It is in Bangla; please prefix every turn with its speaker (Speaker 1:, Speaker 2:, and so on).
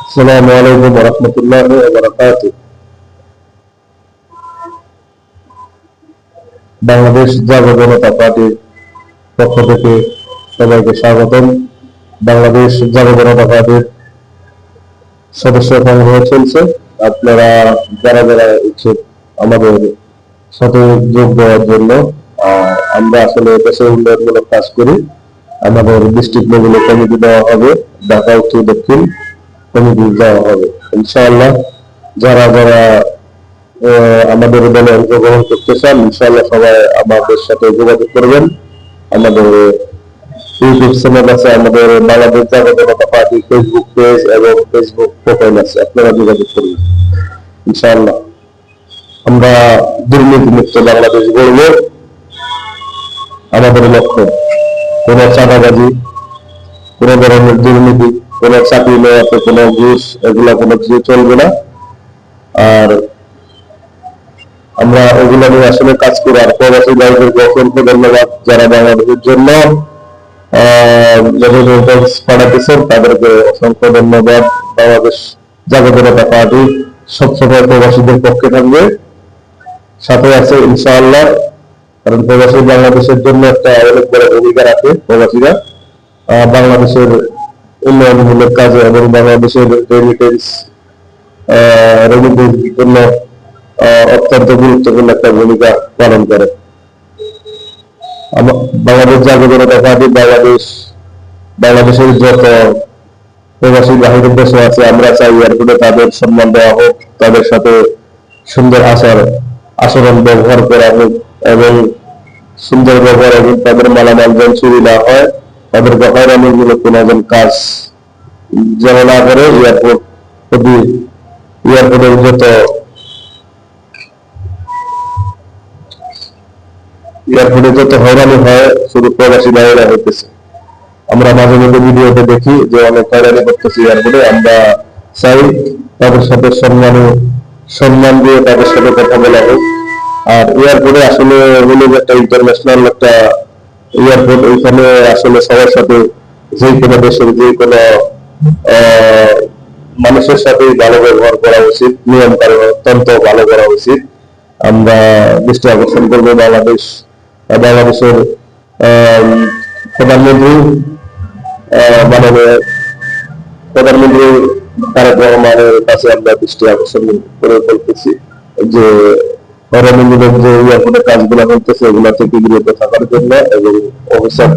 Speaker 1: আসসালামু আলাইকুম ওয়া রাহমাতুল্লাহি ওয়া বারাকাতুহু। বাংলাদেশ জাতীয় জনতা পার্টির পক্ষ থেকে সবাইকে স্বাগতম। বাংলাদেশ জাতীয় জনতা পার্টির সদস্য সংগ্রহ চলছে। আপনারা যারা যারা ইচ্ছুক আমাদের সাথে যোগ দেওয়ার জন্য। আমরা আসলে দেশের উন্নয়নমূলক কাজ করি। আমাদের ডিস্ট্রিক্ট লেভেলে কমিটি দেওয়া হবে, ঢাকা উত্তর দক্ষিণ কমিটি দেওয়া হবে ইনশাআল্লাহ। যারা যারা আমাদের দলে অংশগ্রহণ করতে চান ইনশাআল্লাহ সবাই আমাদের সাথে যোগাযোগ করবেন। আমাদের ইউটিউব চ্যানেল আছে, আমাদের বাংলাদেশ জাতীয় জনতা পার্টি ফেসবুক পেজ এবং ফেসবুক প্রোফাইল আছে, আপনারা যোগাযোগ করবেন ইনশাআল্লাহ। আমরা দুর্নীতি মুক্ত বাংলাদেশ গড়ব আমাদের লক্ষ্য। কোন চাঁদাবাজি, কোন ধরনের দুর্নীতি, কোন চাকরি নেওয়াতে কোন ঘুষ, এগুলা কোনো কিছু চলবে না। আর আমরা ওগুলো নিয়ে আসলে কাজ করি। আর প্রবাসী ভাইদেরকে অসংখ্য ধন্যবাদ, যারা বাংলাদেশের জন্য পাঠাতেছেন তাদেরকে অসংখ্য ধন্যবাদ। বাংলাদেশ জাতীয় জনতা পার্টি সবসময় প্রবাসীদের পক্ষে থাকবে, সাথে আছে ইনশাআল্লাহ। কারণ প্রবাসী বাংলাদেশের জন্য একটা অনেক বড় ভূমিকা রাখে। প্রবাসীরা বাংলাদেশের উন্নয়নমূলক কাজে এবং বাংলাদেশের রেমিটেন্স জন্য অত্যন্ত গুরুত্বপূর্ণ একটা ভূমিকা পালন করে। বাংলাদেশ জাতীয় জনতা পার্টি বাংলাদেশের যত প্রবাসী বাহিরের দেশে আছে, আমরা চাই এয়ারপোর্টে তাদের সম্মান দেওয়া হোক, তাদের সাথে সুন্দর আচরণ ব্যবহার করা হোক এবং সুন্দর ব্যবহার এবং তাদের মালামাল যেন চুরি না হয়, তাদেরকে হয়রানিমূলক কোনো কাজ যেন না করে। এয়ারপোর্টের যত হয়রানি হয় শুধু প্রবাসী বাইরে হইতেছে। আমরা মাঝে মধ্যে ভিডিওতে দেখি যে অনেক হয়রানি করতেছে এয়ারপোর্টে। আমরা চাই তাদের সাথে সম্মান দিয়ে তাদের সাথে কথা বলা হোক। আর এয়ারপোর্টে আসলে হলো একটা ইন্টারন্যাশনাল একটা এয়ারপোর্ট, ওইখানে আসলে সবার সাথে যে কোনো দেশের যে কোনো মানুষের সাথে ভালো ব্যবহার করা উচিত, নিয়ম কানুন অত্যন্ত ভালো করা উচিত। আমরা দৃষ্টি আকর্ষণ করবো বাংলাদেশের প্রধানমন্ত্রী প্রধানমন্ত্রী তারেক রহমানের কাছে আমরা দৃষ্টি আকর্ষণ করে বলতেছি যে হয়রানিমূলক যে এয়ারপোর্টের কাজগুলো হতেছে এগুলা থেকে বিরত থাকার জন্য এবং অফিসার